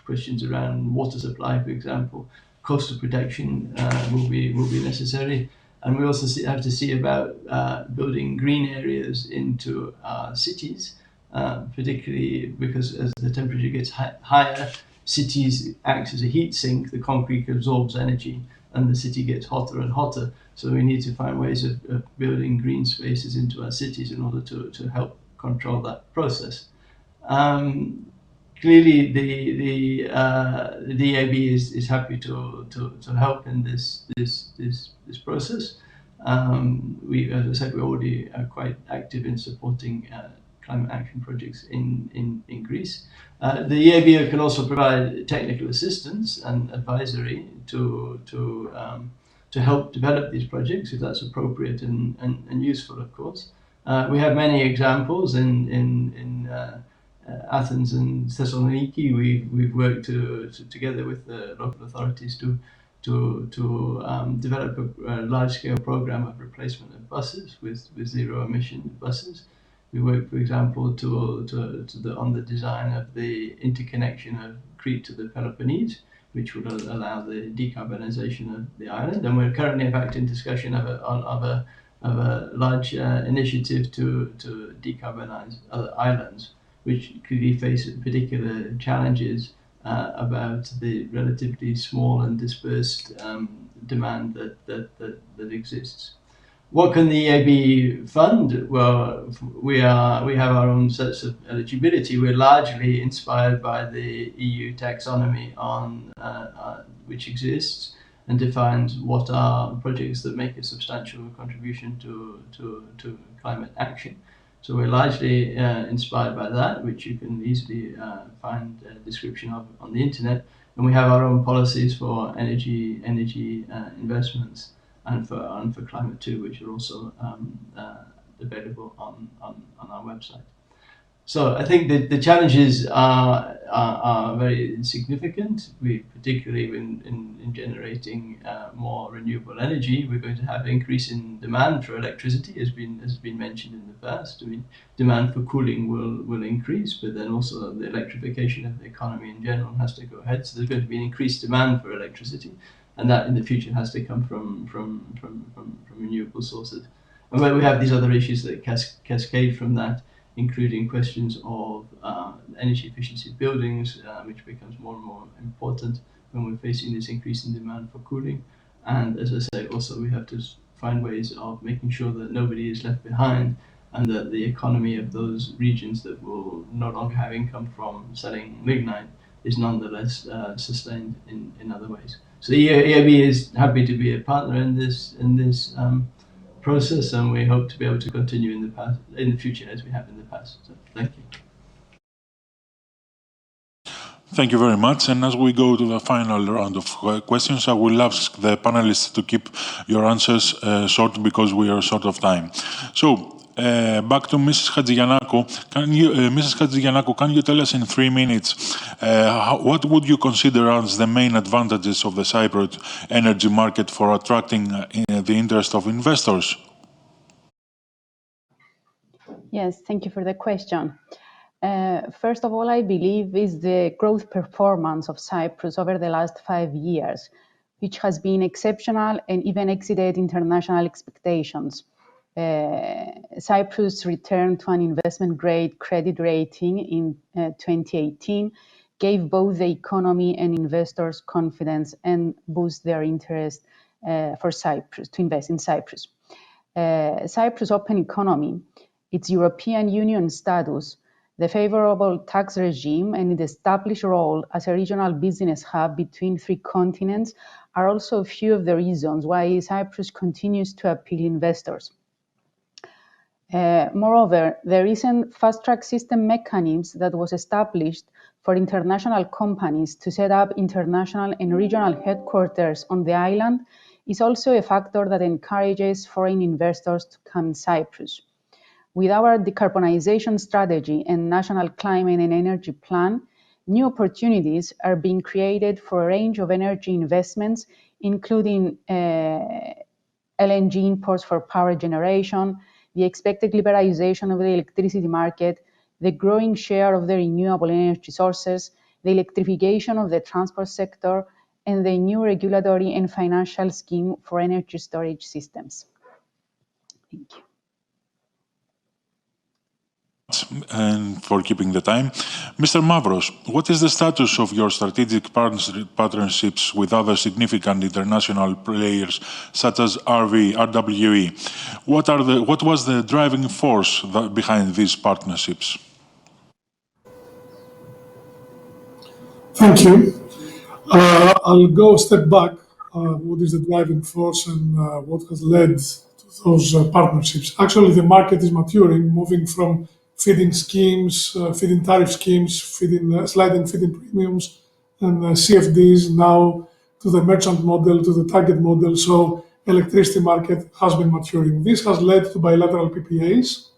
questions around water supply, for example, coastal protection will be necessary. And we also have to see about building green areas into cities, particularly because as the temperature gets higher, cities act as a heat sink. The concrete absorbs energy, and the city gets hotter and hotter. So we need to find ways of building green spaces into our cities in order to help control that process. Clearly, the DAB is happy to help in this process. We, as I said, we already are quite active in supporting climate action projects in Greece. The EAB can also provide technical assistance and advisory to help develop these projects if that's appropriate and useful, of course. We have many examples in Athens and Thessaloniki. We've worked together with the local authorities to develop a large-scale program of replacement of buses with zero-emission buses. We worked, for example, on the design of the interconnection of Crete to the Peloponnese, which would allow the decarbonisation of the island. And we're currently, in fact, in discussion of a large initiative to decarbonise other islands, which clearly face particular challenges about the relatively small and dispersed demand that exists. What can the EAB fund? Well, we have our own sets of eligibility. We're largely inspired by the EU taxonomy which exists and defines what are projects that make a substantial contribution to climate action. So we're largely inspired by that, which you can easily find a description of on the internet. And we have our own policies for energy investments and for climate too, which are also available on our website. So I think that the challenges are very significant. We particularly in generating more renewable energy, we're going to have increase in demand for electricity, as been mentioned in the past. I mean, demand for cooling will increase, but then also the electrification of the economy in general has to go ahead. So there's going to be an increased demand for electricity, and that in the future has to come from renewable sources. And where we have these other issues that cascade from that, including questions of energy efficiency of buildings, which becomes more and more important when we're facing this increasing demand for cooling. And as I say, also we have to find ways of making sure that nobody is left behind and that the economy of those regions that will no longer have income from selling lignite is nonetheless sustained in other ways. So the EAB is happy to be a partner in this process, and we hope to be able to continue in the future as we have in the past. So, thank you. Thank you very much. And as we go to the final round of questions, I will ask the panelists to keep your answers short because we are short of time. So, back to Mrs. Hadjigiannakou. Mrs. Hadjigiannakou, can you tell us in 3 minutes what would you consider as the main advantages of the Cypriot energy market for attracting the interest of investors? Yes, thank you for the question. First of all, I believe is the growth performance of Cyprus over the last 5 years, which has been exceptional and even exceeded international expectations. Cyprus returned to an investment-grade credit rating in 2018, gave both the economy and investors confidence and boost their interest for Cyprus to invest in Cyprus. Cyprus' open economy, its European Union status, The favorable tax regime and its established role as a regional business hub between three continents are also a few of the reasons why Cyprus continues to appeal investors. Moreover, the recent fast-track system mechanism that was established for international companies to set up international and regional headquarters on the island is also a factor that encourages foreign investors to come in Cyprus. With our decarbonization strategy and national climate and energy plan, new opportunities are being created for a range of energy investments, including LNG imports for power generation, the expected liberalization of the electricity market, the growing share of the renewable energy sources, the electrification of the transport sector, and the new regulatory and financial scheme for energy storage systems. Thank you. And for keeping the time. Mr. Mavros, what is the status of your strategic partnerships with other significant international players such as RWE? What was the driving force behind these partnerships? Thank you. I'll go a step back. What is the driving force and what has led to those partnerships? Actually, the market is maturing, moving from feed-in schemes, feed-in tariff schemes, sliding feed-in premiums, and CFDs now to the merchant model, to the target model. So electricity market has been maturing. This has led to bilateral PPAs.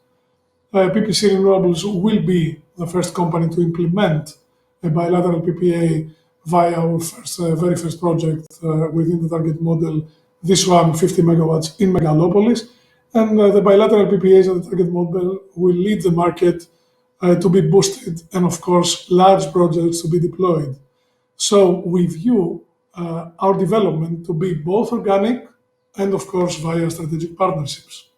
PPC Renewables will be the first company to implement a bilateral PPA via our very first project within the target model, this one 50 megawatts in Megalopolis. And the bilateral PPAs of the target model will lead the market to be boosted and, of course, large projects to be deployed. So we view our development to be both organic and, of course, via strategic partnerships.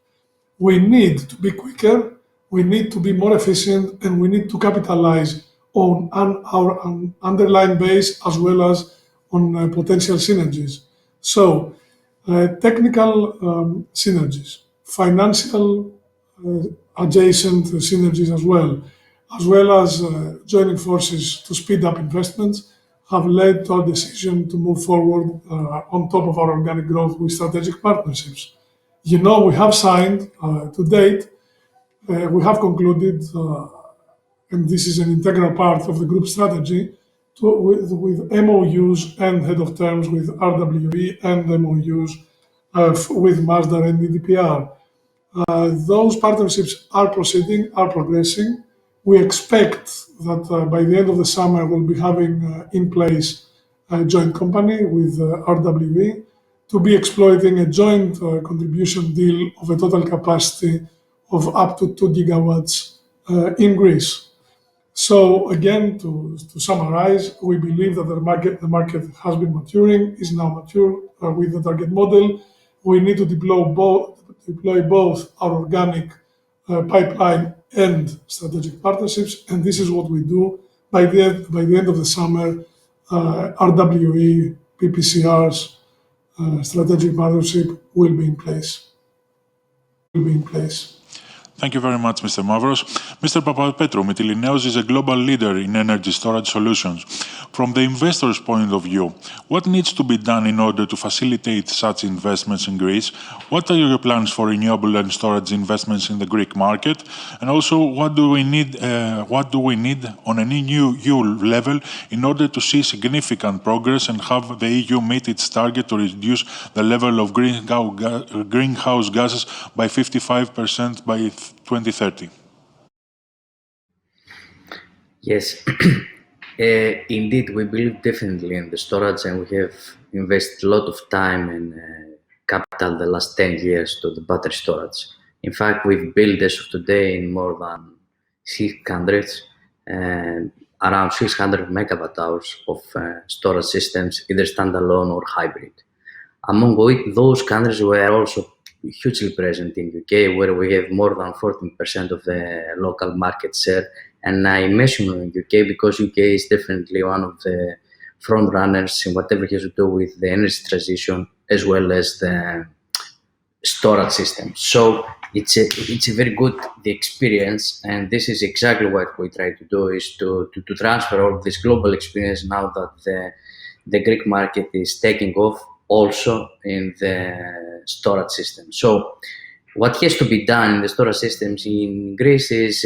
We need to be quicker, we need to be more efficient, and we need to capitalize on our underlying base as well as on potential synergies. So, technical synergies, financial adjacent synergies as well as joining forces to speed up investments, have led to our decision to move forward on top of our organic growth with strategic partnerships. You know, we have signed to date, we have concluded, and this is an integral part of the group strategy, with MOUs and head of terms with RWE and MOUs with Masdar and EDPR. Those partnerships are proceeding, are progressing. We expect that by the end of the summer, we'll be having in place a joint company with RWE to be exploiting a joint contribution deal of a total capacity of up to 2 gigawatts in Greece. So again, to summarize, we believe that the market has been maturing, is now mature with the target model. We need to deploy both our organic pipeline and strategic partnerships, and this is what we do. By the end of the summer, RWE, PPCR's strategic partnership will be in place. Thank you very much, Mr. Mavros. Mr. Papapetrou, Mytilineos is a global leader in energy storage solutions. From the investor's point of view, what needs to be done in order to facilitate such investments in Greece? What are your plans for renewable and storage investments in the Greek market? And also, what do we need on an EU level in order to see significant progress and have the EU meet its target to reduce the level of greenhouse gases by 55% by 2030? Yes, indeed, we believe definitely in the storage, and we have invested a lot of time and capital the last 10 years to the battery storage. In fact, we've built as of today in more than 600 and around 600 megawatt hours of storage systems, either standalone or hybrid. Among those countries, we are also hugely present in UK, where we have more than 14% of the local market share. And I mention UK because UK is definitely one of the front runners in whatever has to do with the energy transition as well as the storage system. So it's a very good the experience, and this is exactly what we try to do, is to transfer all this global experience now that the Greek market is taking off also in the storage system. So what has to be done in the storage systems in Greece is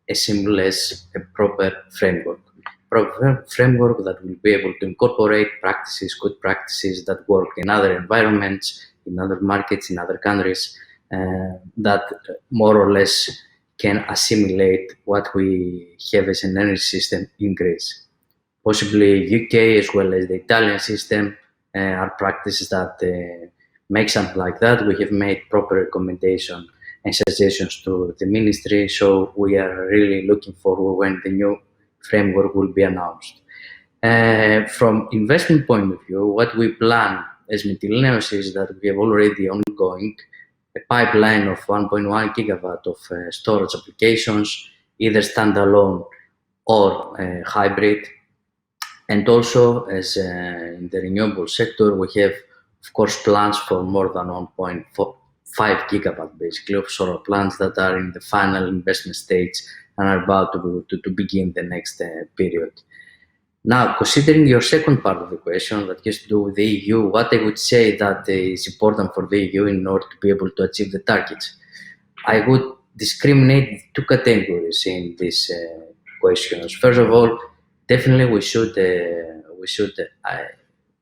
as simple as a proper framework that will be able to incorporate good practices that work in other environments, in other markets, in other countries, that more or less can assimilate what we have as an energy system in Greece. Possibly UK as well as the Italian system are practices that make something like that. We have made proper recommendations and suggestions to the ministry, so we are really looking forward when the new framework will be announced. From investment point of view, what we plan as Mytilineos is that we have already ongoing a pipeline of 1.1 gigawatt of storage applications, either standalone or hybrid. And also, as in the renewable sector, we have, of course, plans for more than 1.5 gigawatt, basically, of solar plants that are in the final investment stage and are about to begin the next period. Now, considering your second part of the question that has to do with the EU, what I would say that is important for the EU in order to be able to achieve the targets, I would discriminate two categories in these questions. First of all, definitely we should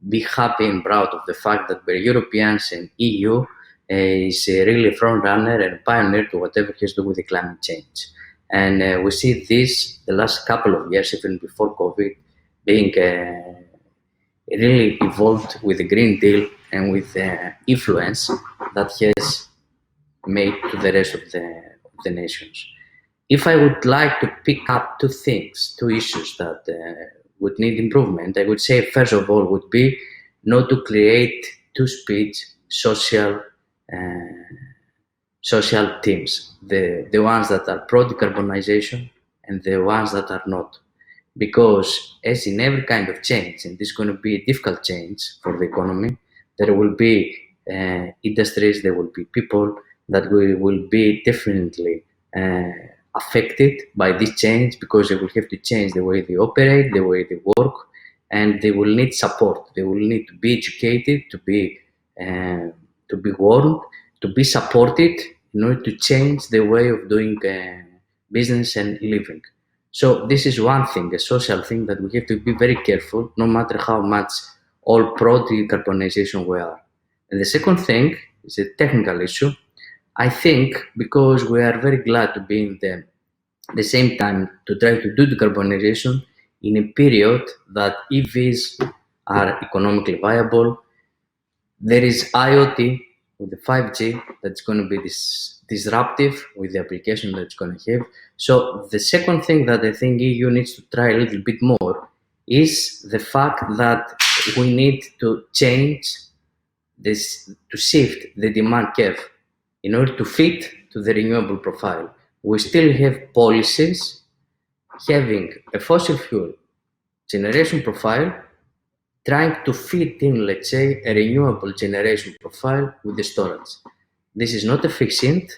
be happy and proud of the fact that the Europeans and EU is really a front runner and pioneer to whatever has to do with the climate change. And we see this the last couple of years, even before COVID, being really evolved with the Green Deal and with the influence that has made to the rest of the nations. If I would like to pick up two issues that would need improvement, I would say first of all would be not to create two-speed social teams, the ones that are pro-decarbonization and the ones that are not. Because as in every kind of change, and this is going to be a difficult change for the economy, there will be industries, there will be people that will be definitely affected by this change, because they will have to change the way they operate, the way they work, and they will need support. They will need to be educated, to be warned, to be supported in order to change the way of doing business and living. So this is one thing, a social thing that we have to be very careful, no matter how much all pro-decarbonization we are. And the second thing is a technical issue. I think because we are very glad to be in the same time to try to do decarbonization in a period that EVs are economically viable. There is IoT with the 5G that's going to be disruptive with the application that it's going to have. So the second thing that I think EU needs to try a little bit more is the fact that we need to change this, to shift the demand curve in order to fit to the renewable profile. We still have policies having a fossil fuel generation profile trying to fit in, let's say, a renewable generation profile with the storage. This is not efficient.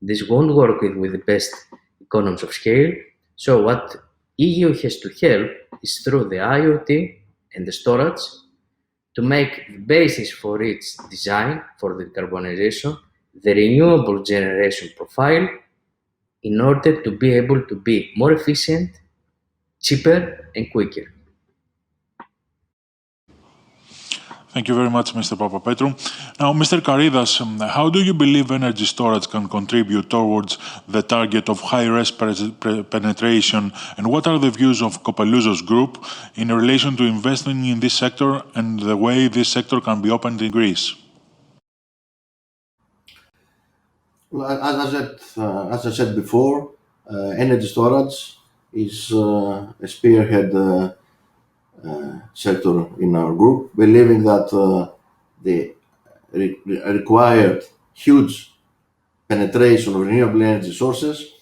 This won't work with the best economies of scale. So what EU has to help is through the IoT and the storage to make the basis for its design for the decarbonization, the renewable generation profile, in order to be able to be more efficient, cheaper, and quicker. Thank you very much, Mr. Papapetrou. Now, Mr. Karydas, how do you believe energy storage can contribute towards the target of high-res penetration, and what are the views of Copelouzos Group in relation to investing in this sector and the way this sector can be opened in Greece? Well, as I said before, energy storage is a spearhead sector in our group, believing that the required huge penetration of renewable energy sources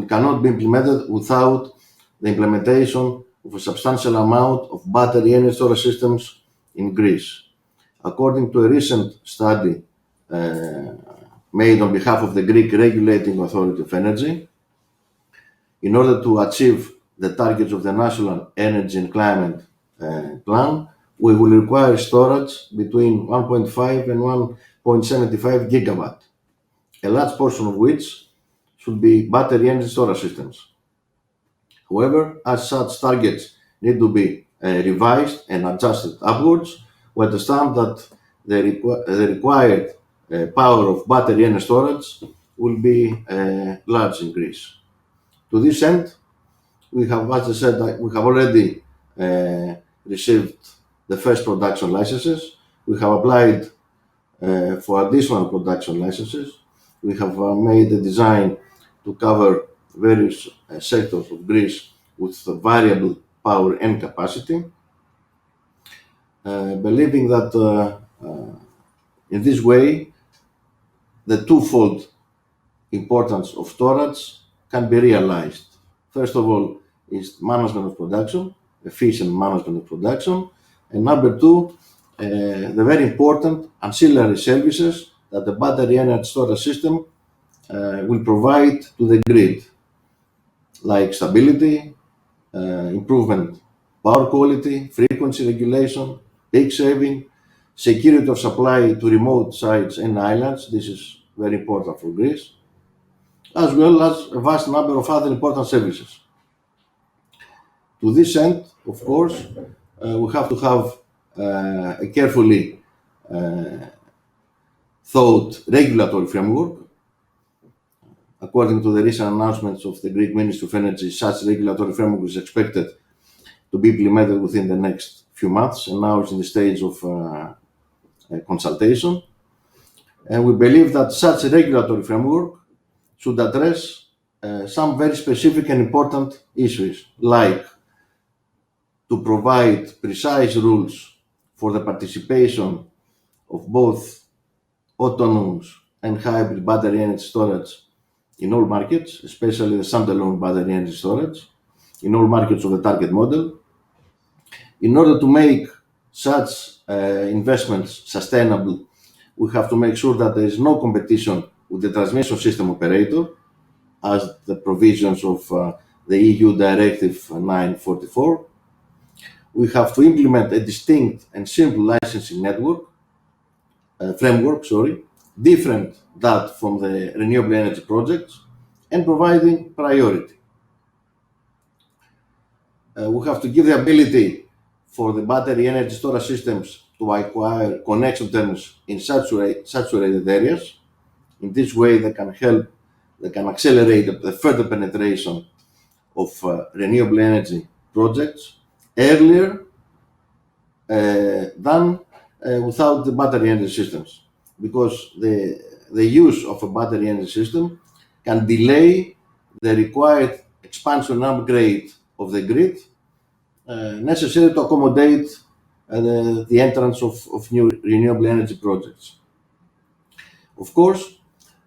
cannot be implemented without the implementation of a substantial amount of battery energy storage systems in Greece. According to a recent study made on behalf of the Greek Regulating Authority of Energy. In order to achieve the targets of the National Energy and Climate Plan, we will require storage between 1.5 and 1.75 gigawatt, a large portion of which should be battery energy storage systems. However, as such targets need to be revised and adjusted upwards, we understand that the required power of battery energy storage will be large in Greece. To this end, we have, as I said, we have already received the first production licenses. We have applied for additional production licenses. We have made a design to cover various sectors of Greece with variable power and capacity, believing that in this way the twofold importance of storage can be realized. First of all is management of production, efficient management of production, and number two, the very important ancillary services that the battery energy storage system will provide to the grid, like stability, improvement, power quality, frequency regulation, peak saving, security of supply to remote sites and islands. This is very important for Greece, as well as a vast number of other important services. To this end, of course, we have to have a carefully thought regulatory framework. According to the recent announcements of the Greek Ministry of Energy, such regulatory framework is expected to be implemented within the next few months, and now it's in the stage of consultation. And we believe that such a regulatory framework should address some very specific and important issues, like to provide precise rules for the participation of both autonomous and hybrid battery energy storage in all markets, especially the standalone battery energy storage, in all markets of the target model. In order to make such investments sustainable, we have to make sure that there is no competition with the transmission system operator, as the provisions of the EU Directive 944. We have to implement a distinct and simple licensing framework, different that from the renewable energy projects, and providing priority. We have to give the ability for the battery energy storage systems to acquire connection terms in saturated areas. In this way, they can accelerate the further penetration of renewable energy projects earlier than without the battery energy systems, because the use of a battery energy system can delay the required expansion and upgrade of the grid necessary to accommodate the entrance of new renewable energy projects. Of course,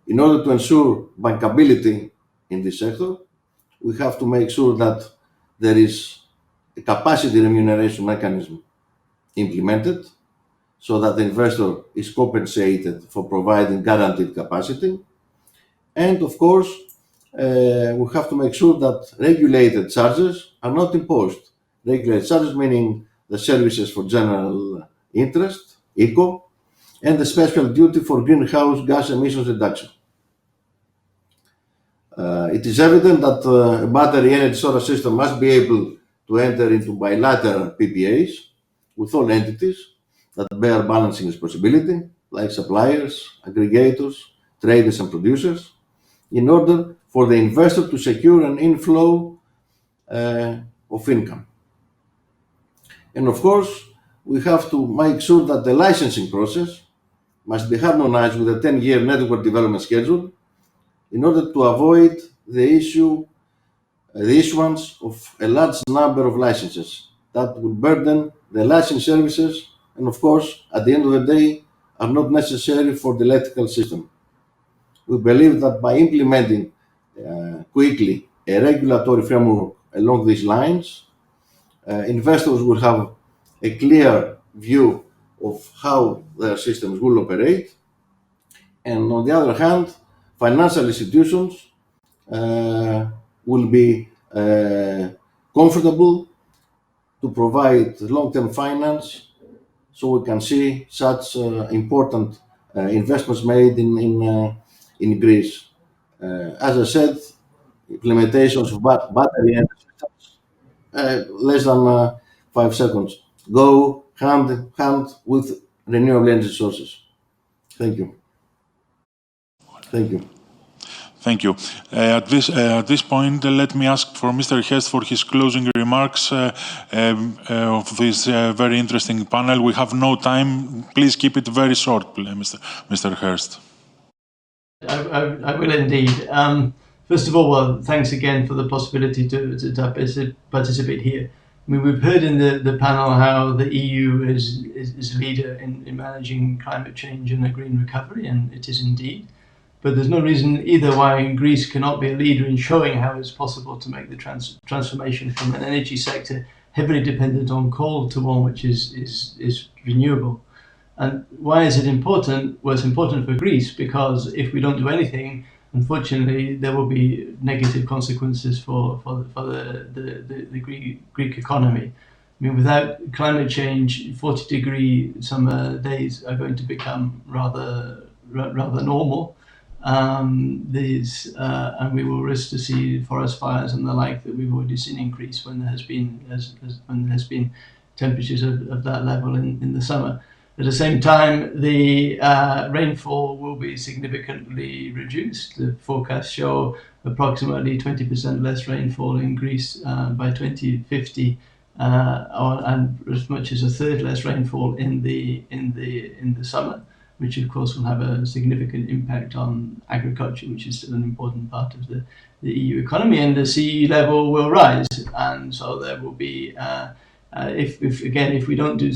in order to ensure bankability in this sector, we have to make sure that there is a capacity remuneration mechanism implemented so that the investor is compensated for providing guaranteed capacity. And of course, we have to make sure that regulated charges are not imposed. Regulated charges meaning the services for general interest, ECO, and the special duty for greenhouse gas emissions reduction. It is evident that a battery energy storage system must be able to enter into bilateral PPAs with all entities that bear balancing responsibility, like suppliers, aggregators, traders, and producers, in order for the investor to secure an inflow of income. And of course, we have to make sure that the licensing process must be harmonized with a 10-year network development schedule in order to avoid the issuance of a large number of licenses that will burden the license services and, of course, at the end of the day, are not necessary for the electrical system. We believe that by implementing quickly a regulatory framework along these lines, investors will have a clear view of how their systems will operate, And on the other hand, financial institutions will be comfortable to provide long-term finance, so we can see such important investments made in Greece. As I said, implementations of battery energy systems, less than 5 seconds, go hand in hand with renewable energy sources. Thank you. Thank you. Thank you. At this point, let me ask for Mr. Hurst for his closing remarks of this very interesting panel. We have no time. Please keep it very short, Mr. Hurst. I will indeed. First of all, well, thanks again for the possibility to participate here. I mean, we've heard in the panel how the EU is a leader in managing climate change and a green recovery, and it is indeed. But there's no reason either why Greece cannot be a leader in showing how it's possible to make the transformation from an energy sector heavily dependent on coal to one which is renewable. And why is it important? Well, it's important for Greece because if we don't do anything, unfortunately, there will be negative consequences for the Greek economy. I mean, without climate change, 40-degree summer days are going to become rather normal. And we will risk to see forest fires and the like that we've already seen increase when there has been temperatures of that level in the summer. At the same time, the rainfall will be significantly reduced. The forecasts show approximately 20% less rainfall in Greece by 2050, and as much as a third less rainfall in the summer, which of course will have a significant impact on agriculture, which is still an important part of the EU economy. And the sea level will rise, and so there will be. If we don't do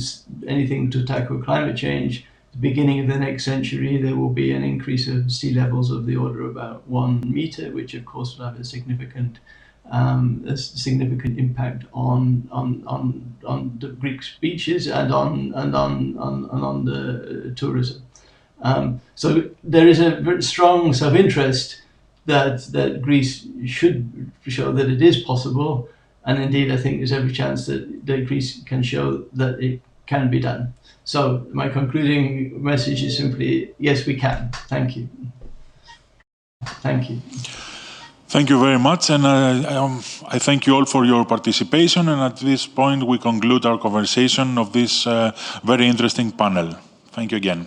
anything to tackle climate change, at the beginning of the next century, there will be an increase of sea levels of the order of about 1 meter, which of course will have a significant impact on the Greek beaches and on the tourism. So there is a very strong self-interest that Greece should show that it is possible. And indeed, I think there's every chance that Greece can show that it can be done. So my concluding message is simply, yes, we can. Thank you. Thank you. Thank you very much. And I thank you all for your participation. And at this point, we conclude our conversation of this very interesting panel. Thank you again.